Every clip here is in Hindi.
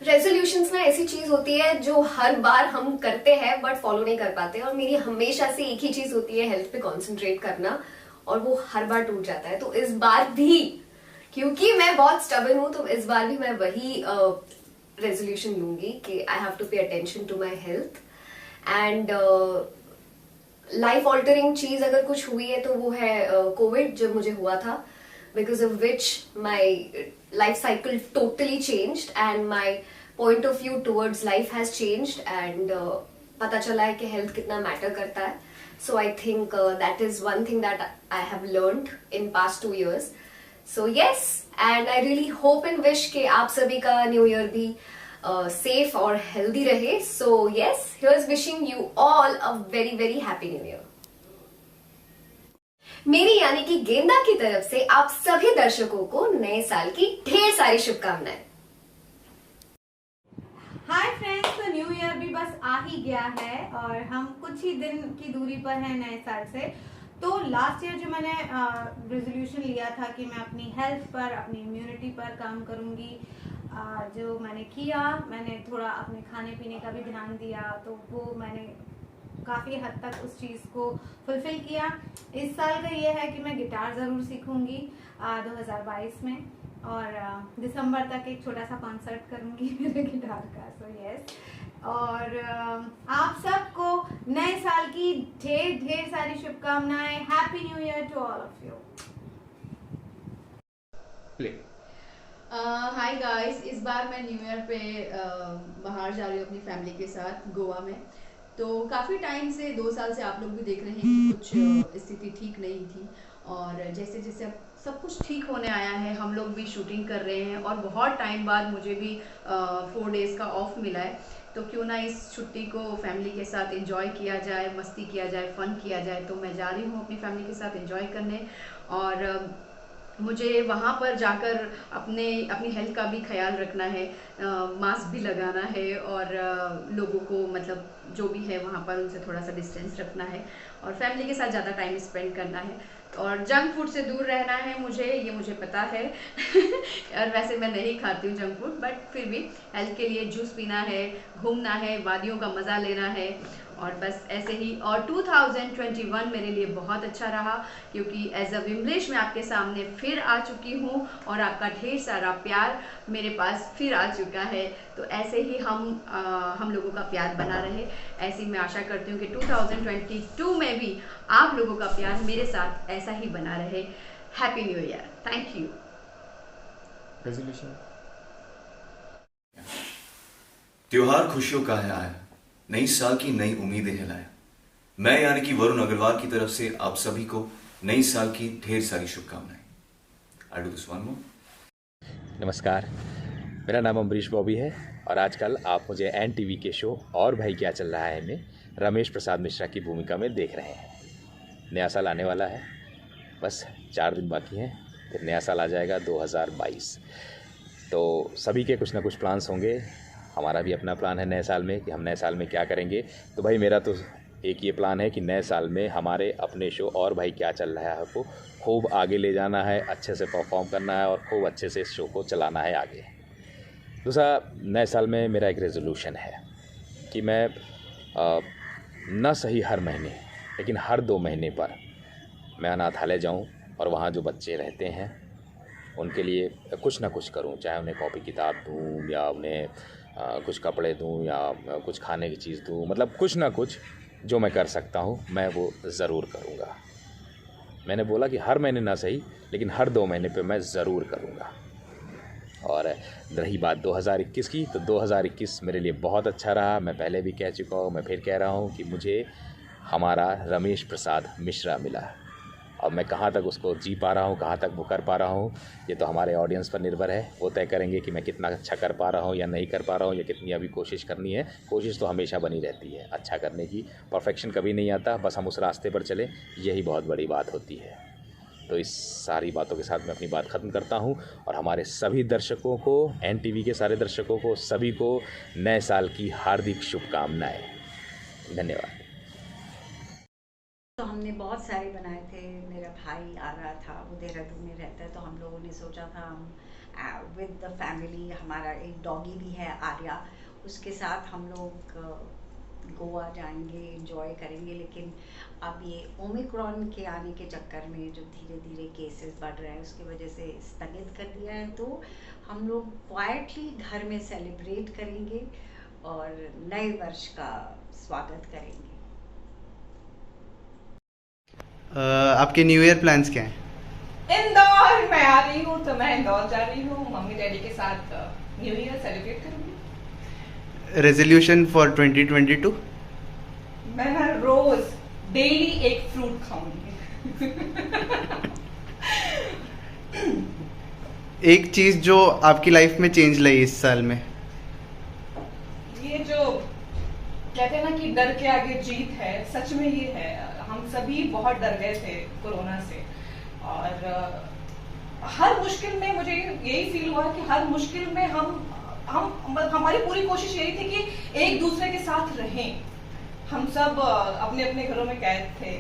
रेजोल्यूशंस ना ऐसी चीज होती है जो हर बार हम करते हैं बट फॉलो नहीं कर पाते, और मेरी हमेशा से एक ही चीज होती है, हेल्थ पे कंसंट्रेट करना, और वो हर बार टूट जाता है। तो इस बार भी, क्योंकि मैं बहुत स्टबर्न हूं, तो इस बार भी मैं वही रेजोल्यूशन लूंगी कि I have to pay attention to my health. And life altering चीज अगर कुछ हुई है तो वो है कोविड, जब मुझे हुआ था, because of which my life cycle totally changed and my point of view towards life has changed, and पता चला है कि हेल्थ कितना मैटर करता है। So I think that is one thing that I have learned in past 2 years. So yes, and I really hope and wish कि आप सभी का न्यू ईयर भी सेफ और हेल्दी रहे। So yes, here's wishing you all a very very happy new year. मेरी यानी कि गेंदा की तरफ से आप सभी दर्शकों को नए साल की ढेर सारी शुभकामनाएं। हाय फ्रेंड्स, तो न्यू ईयर भी बस आ ही गया है और हम कुछ ही दिन की दूरी पर हैं नए साल से। तो लास्ट ईयर जो मैंने रेजोल्यूशन लिया था कि मैं अपनी हेल्थ पर, अपनी इम्यूनिटी पर काम करूंगी, जो मैंने किया, मैंने थोड़ा अपने खाने पीने का भी ध्यान दिया, तो वो मैंने काफ़ी हद तक उस चीज़ को फुलफिल किया। इस साल का ये है कि मैं गिटार ज़रूर सीखूंगी 2022 में, और दिसंबर तक एक छोटा सा कॉन्सर्ट करूंगी मेरे गिटार का। सो यस, और आप सबको नए साल की ढेर ढेर सारी शुभकामनाएं। Happy new year to all of you. Hi guys, इस बार मैं न्यू ईयर पे बाहर जा रही हूँ अपनी फैमिली के साथ गोवा में। तो काफ़ी टाइम से 2 साल से आप लोग भी देख रहे हैं कि कुछ स्थिति ठीक नहीं थी, और जैसे जैसे अब सब कुछ ठीक होने आया है, हम लोग भी शूटिंग कर रहे हैं, और बहुत टाइम बाद मुझे भी 4 डेज़ का ऑफ मिला है। तो क्यों ना इस छुट्टी को फैमिली के साथ एंजॉय किया जाए, मस्ती किया जाए, फ़न किया जाए। तो मैं जा रही हूँ अपनी फैमिली के साथ एंजॉय करने, और मुझे वहाँ पर जाकर अपनी हेल्थ का भी ख्याल रखना है, मास्क भी लगाना है, और लोगों को मतलब जो भी है वहाँ पर उनसे थोड़ा सा डिस्टेंस रखना है, और फैमिली के साथ ज़्यादा टाइम स्पेंड करना है, और जंक फूड से दूर रहना है मुझे पता है और वैसे मैं नहीं खाती हूँ जंक फूड, बट फिर भी हेल्थ के लिए जूस पीना है, घूमना है, वादियों का मज़ा लेना है, और बस ऐसे ही। और 2021 मेरे लिए बहुत अच्छा रहा, क्योंकि एज अ विमलेश मैं आपके सामने फिर आ चुकी हूँ, और आपका ढेर सारा प्यार मेरे पास फिर आ चुका है। तो ऐसे ही हम लोगों का प्यार बना रहे, ऐसी मैं आशा करती हूँ कि 2022 में भी आप लोगों का प्यार मेरे साथ ऐसा ही बना रहे। Happy new year, thank you. Resolution. त्योहार खुशियों का है आया, नई साल की नई उम्मीदें है लाया। मैं यानी कि वरुण अग्रवाल की तरफ से आप सभी को नई साल की ढेर सारी शुभकामनाएं। I do this one more. नमस्कार, मेरा नाम अमरीश बॉबी है, और आजकल आप मुझे एन टीवी के शो और भाई क्या चल रहा है में रमेश प्रसाद मिश्रा की भूमिका में देख रहे हैं। नया साल आने वाला है, बस 4 दिन बाकी हैं, फिर नया साल आ जाएगा 2022। तो सभी के कुछ ना कुछ प्लान्स होंगे। हमारा भी अपना प्लान है नए साल में कि हम नए साल में क्या करेंगे। तो भाई मेरा तो एक ये प्लान है कि नए साल में हमारे अपने शो और भाई क्या चल रहा है को खूब आगे ले जाना है, अच्छे से परफॉर्म करना है, और खूब अच्छे से इस शो को चलाना है आगे। दूसरा, नए साल में मेरा एक रेजोल्यूशन है कि मैं न सही हर महीने, लेकिन हर 2 महीने पर मैं अनाथालय जाऊं, और वहाँ जो बच्चे रहते हैं उनके लिए कुछ ना कुछ करूं, चाहे उन्हें कॉपी किताब दूं, या उन्हें कुछ कपड़े दूं, या कुछ खाने की चीज़ दूं, मतलब कुछ ना कुछ जो मैं कर सकता हूं मैं वो ज़रूर करूंगा। मैंने बोला कि हर महीने ना सही, लेकिन हर 2 महीने पे मैं ज़रूर करूंगा। और रही बात 2021 की, तो 2021 मेरे लिए बहुत अच्छा रहा। मैं पहले भी कह चुका हूँ, मैं फिर कह रहा हूँ कि मुझे हमारा रमेश प्रसाद मिश्रा मिला। अब मैं कहाँ तक उसको जी पा रहा हूँ, कहाँ तक वो कर पा रहा हूँ, ये तो हमारे ऑडियंस पर निर्भर है। वो तय करेंगे कि मैं कितना अच्छा कर पा रहा हूँ या नहीं कर पा रहा हूँ, या कितनी अभी कोशिश करनी है। कोशिश तो हमेशा बनी रहती है अच्छा करने की, परफेक्शन कभी नहीं आता, बस हम उस रास्ते पर चले, यही बहुत बड़ी बात होती है। तो इस सारी बातों के साथ मैं अपनी बात ख़त्म करता हूँ, और हमारे सभी दर्शकों को, एन टीवी के सारे दर्शकों को, सभी को नए साल की हार्दिक शुभकामनाएं। धन्यवाद। तो हमने बहुत सारे बनाए थे। मेरा भाई आ रहा था, वो देहरादून में रहता है, तो हम लोगों ने सोचा था हम विद द फैमिली। हमारा एक डॉगी भी है आर्या, उसके साथ हम लोग गोवा जाएंगे, एंजॉय करेंगे। लेकिन अब ये ओमिक्रॉन के आने के चक्कर में जो धीरे धीरे केसेस बढ़ रहे हैं उसकी वजह से स्थगित कर दिया है। तो हम लोग क्वाइटली घर में सेलिब्रेट करेंगे और नए वर्ष का स्वागत करेंगे। आपके न्यू ईयर प्लान्स क्या हैं? इंदौर मैं आ रही हूँ तो मैं इंदौर जा रही हूँ, मम्मी डैडी के साथ न्यू ईयर सेलिब्रेट करूंगी। Resolution for 2022? मैं ना रोज डेली एक फ्रूट खाऊंगी। एक चीज जो आपकी लाइफ में चेंज लाई इस साल में? ये जो कहते हैं ना कि डर के आगे जीत है, सच में ये है। हम सभी बहुत डर गए थे कोरोना से, और हर मुश्किल में मुझे यही फील हुआ कि हर मुश्किल में हमारी पूरी कोशिश यही थी कि एक दूसरे के साथ रहें। हम सब अपने अपने घरों में कैद थे,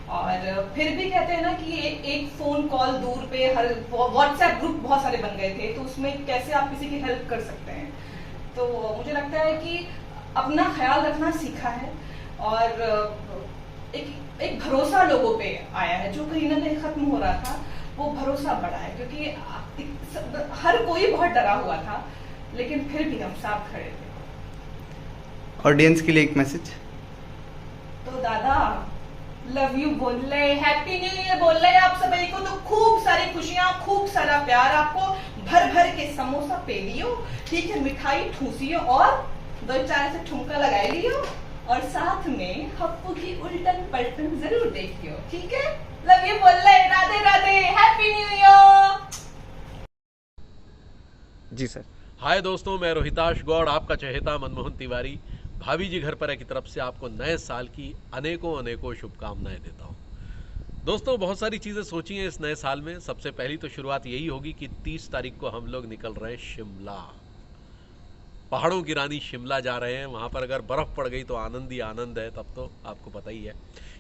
और फिर भी कहते हैं ना कि एक फोन कॉल दूर पे हर व्हाट्सएप ग्रुप बहुत सारे बन गए थे, तो उसमें कैसे आप किसी की हेल्प कर सकते हैं। तो मुझे लगता है कि अपना ख्याल रखना सीखा है, और एक भरोसा लोगों पे आया है जो कहीं ना कहीं खत्म हो रहा था, वो भरोसा बढ़ा है। क्योंकि हर कोई बहुत डरा हुआ था, लेकिन फिर भी हम साथ खड़े थे। ऑडियंस के लिए एक मैसेज? तो दादा लव यू बोल रहे, हैप्पी न्यू ईयर बोल रहे आप सभी को। तो खूब सारी खुशियां, खूब सारा प्यार, आपको भर भर के समोसा पे लियो, ठीक है, मिठाई ठूसियो और 2-4 से ठुमका लगाए लियो, और साथ में हप्पू की उल्टन पलटन जरूर देखियो, ठीक है। लव यू बोल रहे, Radhe Radhe, happy new year. जी सर। हाय दोस्तों, मैं रोहिताश गौड़, आपका चहेता मनमोहन तिवारी, भाभी जी घर पर है की तरफ से आपको नए साल की अनेकों अनेकों शुभकामनाएं देता हूं। दोस्तों, बहुत सारी चीज़ें सोची हैं इस नए साल में। सबसे पहली तो शुरुआत यही होगी कि 30 तारीख को हम लोग निकल रहे हैं शिमला। पहाड़ों की रानी शिमला जा रहे हैं। वहाँ पर अगर बर्फ़ पड़ गई तो आनंद ही आनंद है, तब तो आपको पता ही है।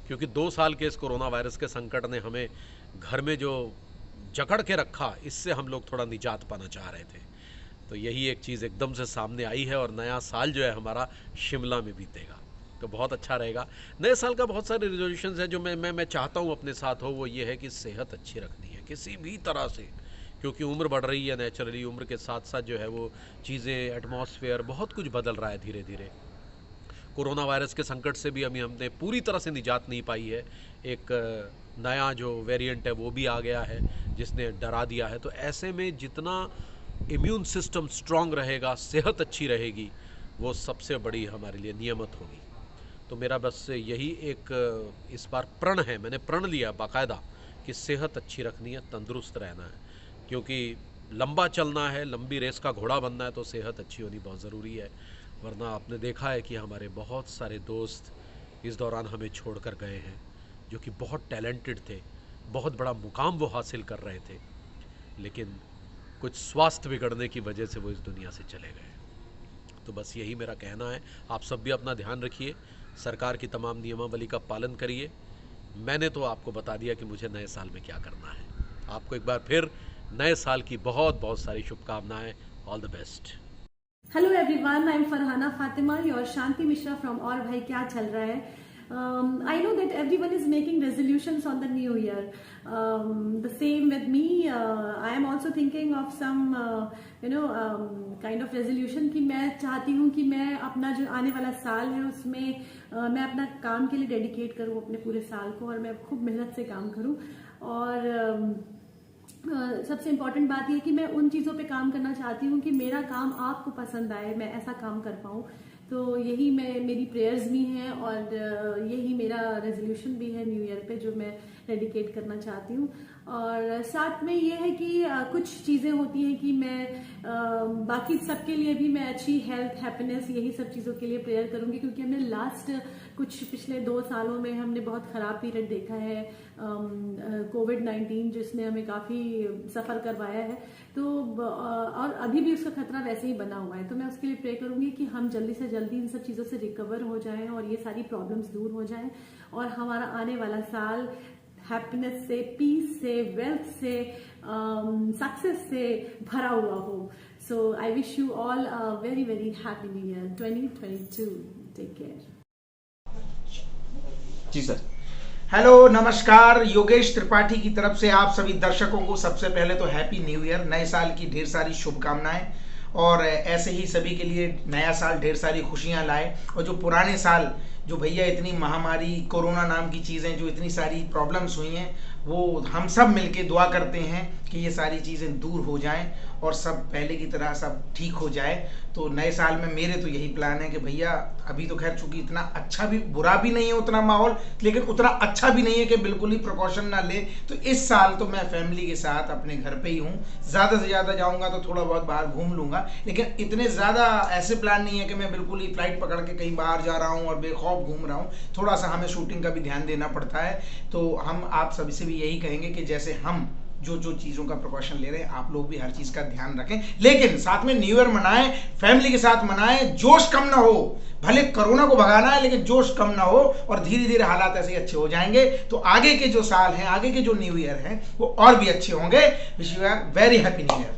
क्योंकि 2 साल के इस कोरोना वायरस के संकट ने हमें घर में जो जकड़ के रखा, इससे हम लोग थोड़ा निजात पाना चाह रहे थे। तो यही एक चीज़ एकदम से सामने आई है, और नया साल जो है हमारा शिमला में बीतेगा, तो बहुत अच्छा रहेगा। नए साल का बहुत सारे रेजोल्यूशंस हैं जो मैं चाहता हूँ अपने साथ हो। वो ये है कि सेहत अच्छी रखनी है किसी भी तरह से, क्योंकि उम्र बढ़ रही है नेचुरली। उम्र के साथ साथ जो है वो चीज़ें, एटमॉस्फेयर, बहुत कुछ बदल रहा है धीरे धीरे। कोरोना वायरस के संकट से भी हमने पूरी तरह से निजात नहीं पाई है। एक नया जो वेरिएंट है वो भी आ गया है जिसने डरा दिया है। तो ऐसे में जितना इम्यून सिस्टम स्ट्रांग रहेगा, सेहत अच्छी रहेगी, वो सबसे बड़ी हमारे लिए नियामत होगी। तो मेरा बस यही एक इस बार प्रण है, मैंने प्रण लिया बाकायदा कि सेहत अच्छी रखनी है, तंदुरुस्त रहना है। क्योंकि लंबा चलना है, लंबी रेस का घोड़ा बनना है, तो सेहत अच्छी होनी बहुत ज़रूरी है। वरना आपने देखा है कि हमारे बहुत सारे दोस्त इस दौरान हमें छोड़कर गए हैं, जो कि बहुत टैलेंटेड थे, बहुत बड़ा मुकाम वो हासिल कर रहे थे, लेकिन कुछ स्वास्थ्य बिगड़ने की वजह से वो इस दुनिया से चले गए। तो बस यही मेरा कहना है। आप सब भी अपना ध्यान रखिए, सरकार की तमाम नियमावली का पालन करिए। मैंने तो आपको बता दिया कि मुझे नए साल में क्या करना है। आपको एक बार फिर नए साल की बहुत बहुत सारी शुभकामनाएं। All the best. Hello everyone, I am Farhana Fatima, your Shanti Mishra from और भाई क्या चल रहा है। I know that everyone is making resolutions on the new year. The same with me. I am also thinking of some, kind of resolution कि मैं चाहती हूँ कि मैं अपना जो आने वाला साल है उसमें मैं अपना काम के लिए डेडिकेट करूँ अपने पूरे साल को, और मैं खूब मेहनत से काम करूँ। और सबसे इम्पॉर्टेंट बात यह कि मैं उन चीज़ों पे काम करना चाहती हूँ कि मेरा काम आपको पसंद आए, मैं ऐसा काम कर पाऊँ। तो यही मेरी प्रेयर्स भी हैं, और यही मेरा रेजोल्यूशन भी है न्यू ईयर पे, जो मैं डेडिकेट करना चाहती हूँ। और साथ में ये है कि कुछ चीज़ें होती हैं कि मैं बाकी सबके लिए भी मैं अच्छी हेल्थ, हैप्पीनेस, यही सब चीज़ों के लिए प्रेयर करूँगी। क्योंकि हमने पिछले 2 सालों में हमने बहुत ख़राब पीरियड देखा है, कोविड-19 जिसने हमें काफ़ी सफ़र करवाया है। तो और अभी भी उसका खतरा वैसे ही बना हुआ है। तो मैं उसके लिए प्रे करूँगी कि हम जल्दी से जल्दी इन सब चीज़ों से रिकवर हो जाएं, और ये सारी प्रॉब्लम्स दूर हो जाएं, और हमारा आने वाला साल हैप्पीनेस से, पीस से, वेल्थ से, सक्सेस से भरा हुआ हो. So I wish you all a very, very happy New Year 2022. Take care. Ji sir. Hello नमस्कार, योगेश त्रिपाठी की तरफ से आप सभी दर्शकों को सबसे पहले तो हैप्पी न्यू ईयर, नए साल की ढेर सारी शुभकामनाएं और ऐसे ही सभी के लिए नया साल ढेर सारी खुशियां लाए. और जो पुराने साल जो भैया इतनी महामारी कोरोना नाम की चीज़ें जो इतनी सारी प्रॉब्लम्स हुई हैं वो हम सब मिलके दुआ करते हैं कि ये सारी चीज़ें दूर हो जाएं और सब पहले की तरह सब ठीक हो जाए. तो नए साल में मेरे तो यही प्लान है कि भैया अभी तो खैर चूंकि इतना अच्छा भी बुरा भी नहीं है उतना माहौल, लेकिन उतना अच्छा भी नहीं है कि बिल्कुल ही प्रिकॉशन ना ले. तो इस साल तो मैं फैमिली के साथ अपने घर पे ही हूँ. ज़्यादा से ज़्यादा जाऊँगा तो थोड़ा बहुत बाहर घूम लूँगा, लेकिन इतने ज़्यादा ऐसे प्लान नहीं है कि मैं बिल्कुल ही फ्लाइट पकड़ के कहीं बाहर जा रहा हूँ और बेखौफ घूम रहा हूँ. थोड़ा सा हमें शूटिंग का भी ध्यान देना पड़ता है. तो हम आप सभी से भी यही कहेंगे कि जैसे हम जो चीज़ों का प्रिकॉशन ले रहे हैं आप लोग भी हर चीज़ का ध्यान रखें, लेकिन साथ में न्यू ईयर मनाएं, फैमिली के साथ मनाएं. जोश कम ना हो, भले कोरोना को भगाना है लेकिन जोश कम ना हो और धीरे धीरे हालात ऐसे ही अच्छे हो जाएंगे. तो आगे के जो साल हैं, आगे के जो न्यू ईयर हैं वो और भी अच्छे होंगे. Wish you very happy new year.